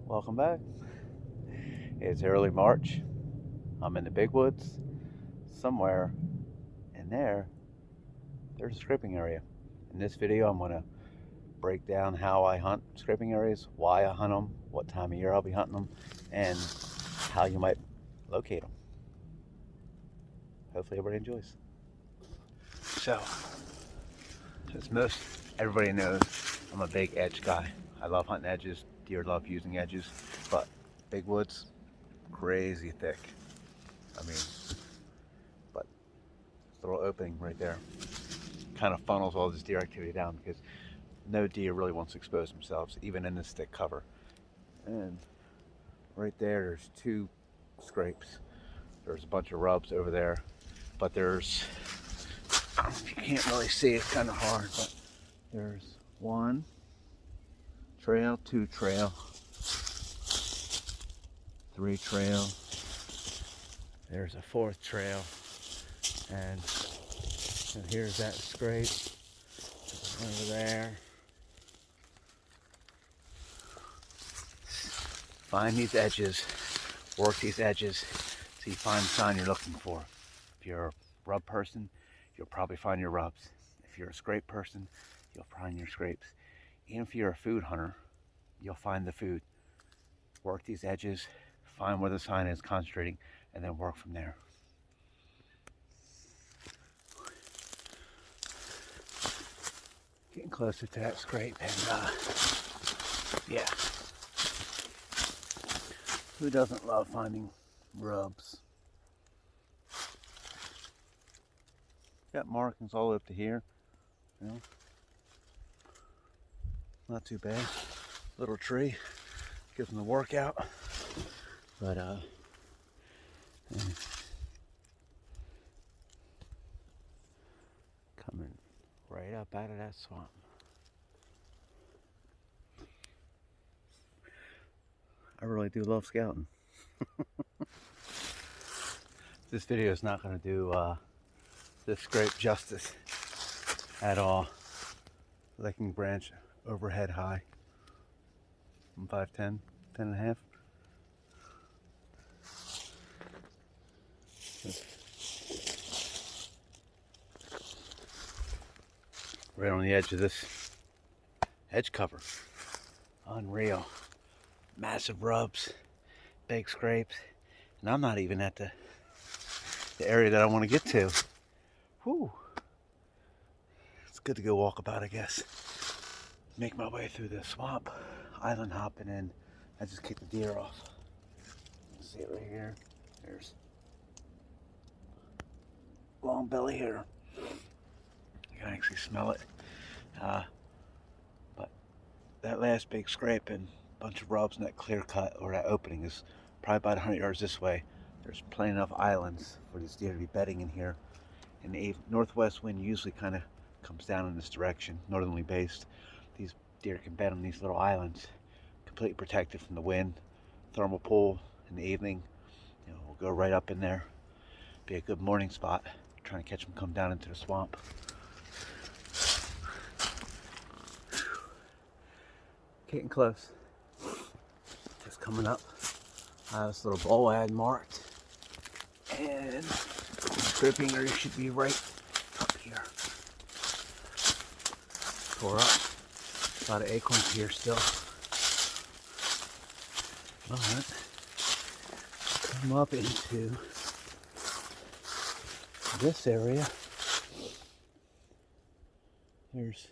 Welcome back. It's early March. I'm in the big woods. Somewhere in there's a scraping area. In this video, I'm going to break down how I hunt scraping areas, why I hunt them, what time of year I'll be hunting them, and how you might locate them. Hopefully everybody enjoys. So, as most everybody knows, I'm a big edge guy. I love hunting edges. Deer love using edges, but big woods, crazy thick. I mean, but little opening right there kind of funnels all this deer activity down because no deer really wants to expose themselves, even in this thick cover. And right there's two scrapes. There's a bunch of rubs over there, but there's, I don't know if you can't really see, it's kind of hard, but there's one trail, two trail, three trail, there's a fourth trail, and here's that scrape over there. Find these edges, work these edges, so you find the sign you're looking for. If you're a rub person, you'll probably find your rubs. If you're a scrape person, you'll find your scrapes. Even if you're a food hunter, you'll find the food. Work these edges, find where the sign is concentrating, and then work from there. Getting closer to that scrape, and yeah. Who doesn't love finding rubs? Got markings all up to here, you know. Not too bad. Little tree, gives them the workout. But coming right up out of that swamp. I really do love scouting. This video is not going to do this scrape justice at all. Licking branch overhead high. I'm 5'10", 10 and a half. Right on the edge of this edge cover. Unreal. Massive rubs, big scrapes, and I'm not even at the area that I want to get to. Whew. It's good to go walk about, I guess. Make my way through the swamp, island hopping, and I just kicked the deer off. See it right here. There's long belly here. You can actually smell it. But that last big scrape and bunch of rubs in that clear cut or that opening is probably about 100 yards this way. There's plenty enough islands for these deer to be bedding in here. And the northwest wind usually kind of comes down in this direction, northerly based. These deer can bed on these little islands, completely protected from the wind. Thermal pool in the evening, we'll go right up in there. Be a good morning spot, trying to catch them come down into the swamp. Getting close. Just coming up. I have this little bow ad marked, and the scraping area should be right up here. Tore up. A lot of acorns here still. But come up into this area. There's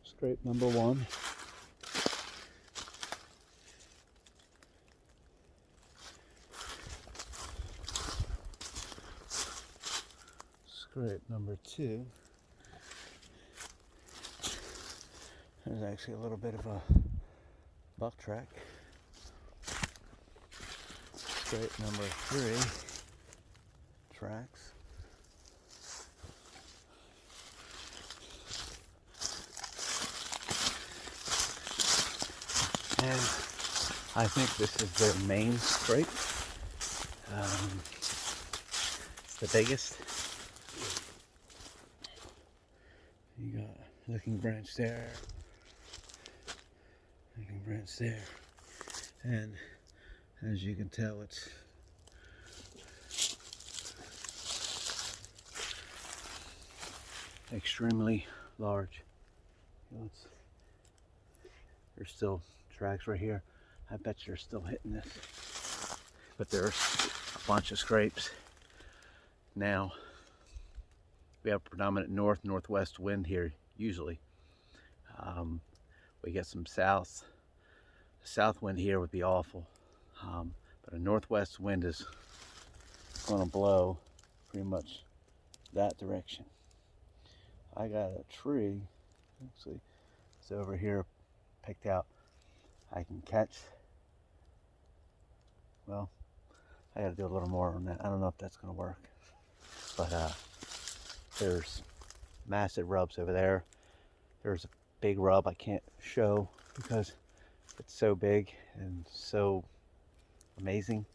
scrape number one. Scrape number two. There's actually a little bit of a buck track. Scrape number three. Tracks. And I think this is their main scrape. The biggest. You got looking branch there, looking branch there, And as you can tell, it's extremely large. You know, there's still tracks right here. I bet you're still hitting this. But there's a bunch of scrapes. Now, we have predominant north-northwest wind here, usually. We get some south. The south wind here would be awful. But a northwest wind is going to blow pretty much that direction. I got a tree, actually, it's over here picked out. I can catch. Well, I got to do a little more on that. I don't know if that's going to work. But there's massive rubs over there. There's a big rub I can't show because it's so big and so amazing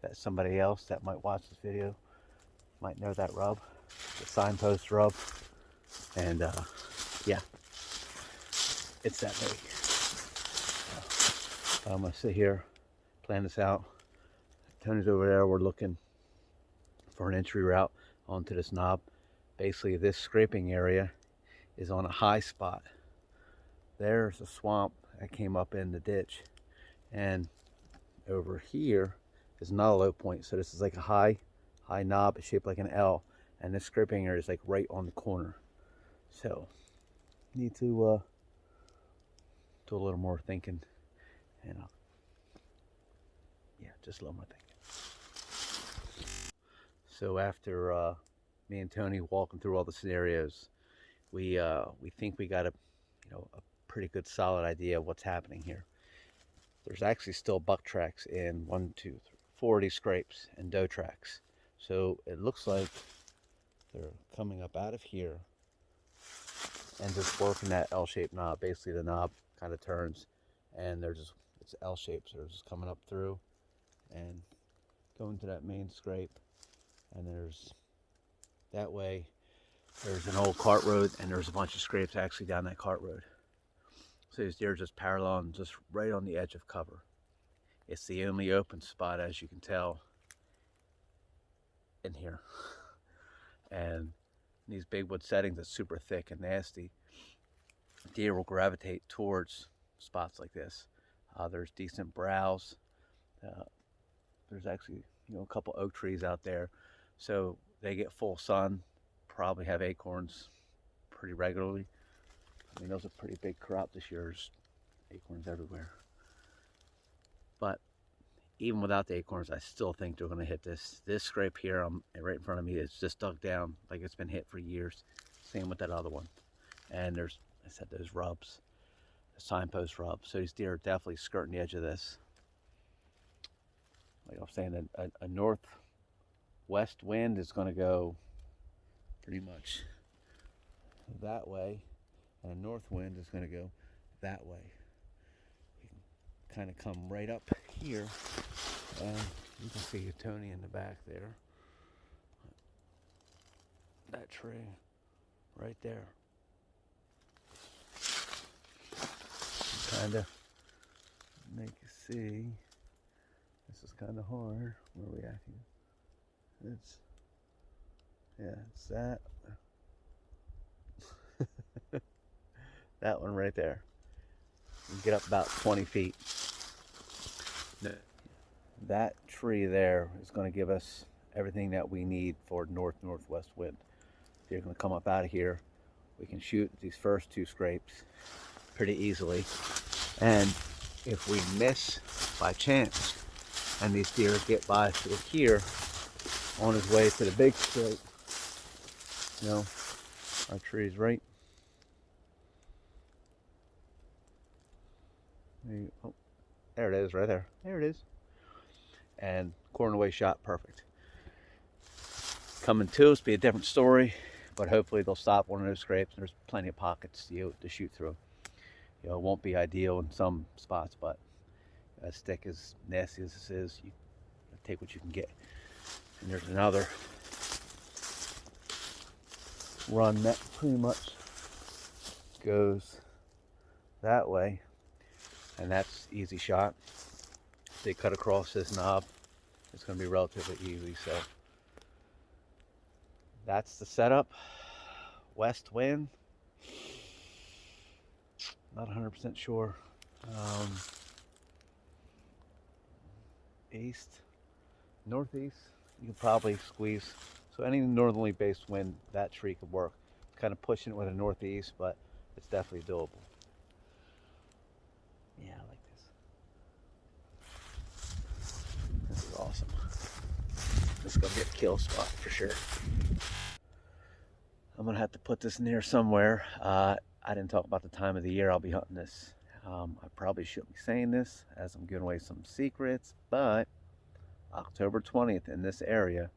that somebody else that might watch this video might know that rub, the signpost rub. And yeah, it's that big. I'm gonna sit here, plan this out. Tony's over there. We're looking for an entry route onto this knob. Basically, this scraping area is on a high spot. There's a swamp that came up in the ditch, and over here is not a low point. So this is like a high knob. It's shaped like an L, and this scraping area is like right on the corner. So need to do a little more thinking, and yeah, just a little more thinking. So after me and Tony walking through all the scenarios, we think we got a pretty good solid idea of what's happening here. There's actually still buck tracks in 1, 2, 3, 4 of these scrapes and doe tracks. So it looks like they're coming up out of here and just working that L-shaped knob. Basically the knob kind of turns and it's L-shaped, so they're just coming up through and going to that main scrape. And there's that way, there's an old cart road, and there's a bunch of scrapes actually down that cart road. So these deer are just parallel and just right on the edge of cover. It's the only open spot, as you can tell, in here. And these big wood settings that's super thick and nasty, deer will gravitate towards spots like this. There's decent browse. There's actually a couple oak trees out there, so they get full sun. Probably have acorns pretty regularly. I mean, those are pretty big crop this year. There's acorns everywhere. But even without the acorns, I still think they're going to hit this. This scrape here, right in front of me, is just dug down like it's been hit for years. Same with that other one. And there's, I said, those rubs, the signpost rubs. So these deer are definitely skirting the edge of this. Like I'm saying, a northwest wind is going to go pretty much that way, and a north wind is going to go that way. You can kind of come right up here, and you can see Tony in the back there. That tree right there. Kind of make you see. This is kind of hard. Where are we at here? It's that. That one right there. You get up about 20 feet. That tree there is going to give us everything that we need for north-northwest wind. They're going to come up out of here. We can shoot these first 2 scrapes pretty easily. And if we miss by chance, and these deer get by through here on his way to the big scrape, our tree's right. Oh, there it is, right there. There it is. And corner away shot, perfect. Coming to us be a different story, but hopefully they'll stop one of those scrapes, and there's plenty of pockets to shoot through. It won't be ideal in some spots, but a stick as nasty as this is, you take what you can get. And there's another run that pretty much goes that way, and that's easy shot. they cut across this knob, it's going to be relatively easy. So that's the setup. West wind, not 100% sure. East, northeast, you can probably squeeze. So any northerly based wind, that tree could work. Kind of pushing it with a northeast, but it's definitely doable. Yeah, I like this. This is awesome. This is gonna be a kill spot for sure. I'm gonna have to put this near somewhere. I didn't talk about the time of the year I'll be hunting this. I probably shouldn't be saying this as I'm giving away some secrets, but October 20th in this area,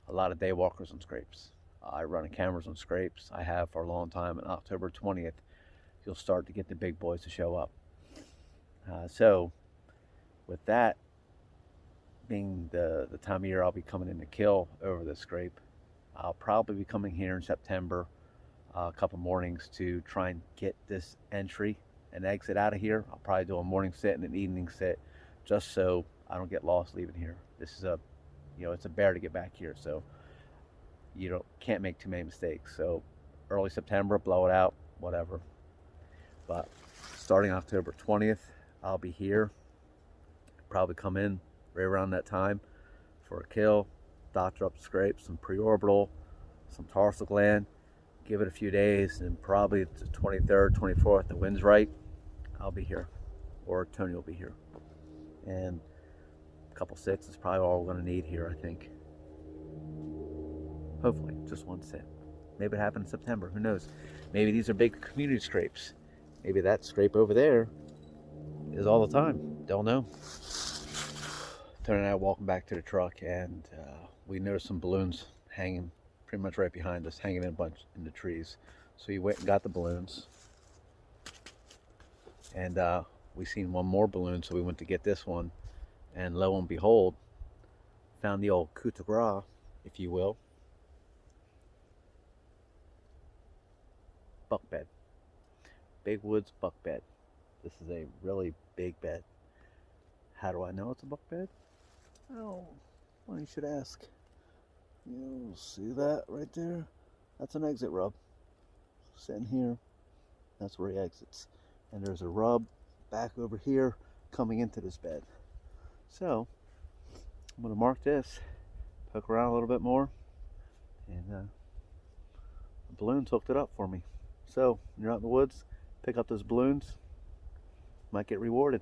a lot of day walkers on scrapes. I run cameras on scrapes. I have for a long time. And October 20th, you'll start to get the big boys to show up. So with that being the time of year I'll be coming in to kill over the scrape, I'll probably be coming here in September a couple mornings to try and get this entry and exit out of here. I'll probably do a morning sit and an evening sit just so I don't get lost leaving here. This is it's a bear to get back here, so you can't make too many mistakes. So early September, blow it out, whatever. But starting October 20th, I'll be here. Probably come in right around that time for a kill, doctor up the scrape, some preorbital, some tarsal gland, give it a few days, and probably the 23rd, 24th, the wind's right, I'll be here, or Tony will be here. And a couple sits is probably all we're going to need here, I think. Hopefully, just one sit. Maybe it happened in September, who knows? Maybe these are big community scrapes. Maybe that scrape over there is all the time. Don't know. Tony and I are walking back to the truck, and we noticed some balloons hanging pretty much right behind us, hanging in a bunch in the trees. So we went and got the balloons, and we seen one more balloon, so we went to get this one, and lo and behold, found the old coup de grace, if you will, buck bed. Big woods buck bed. This is a really big bed. How do I know it's a buck bed? Oh, well, you should ask. You see that right there? That's an exit rub. Sitting here, that's where he exits. And there's a rub back over here coming into this bed. So, I'm going to mark this, poke around a little bit more, and the balloons hooked it up for me. So, when you're out in the woods, pick up those balloons, might get rewarded.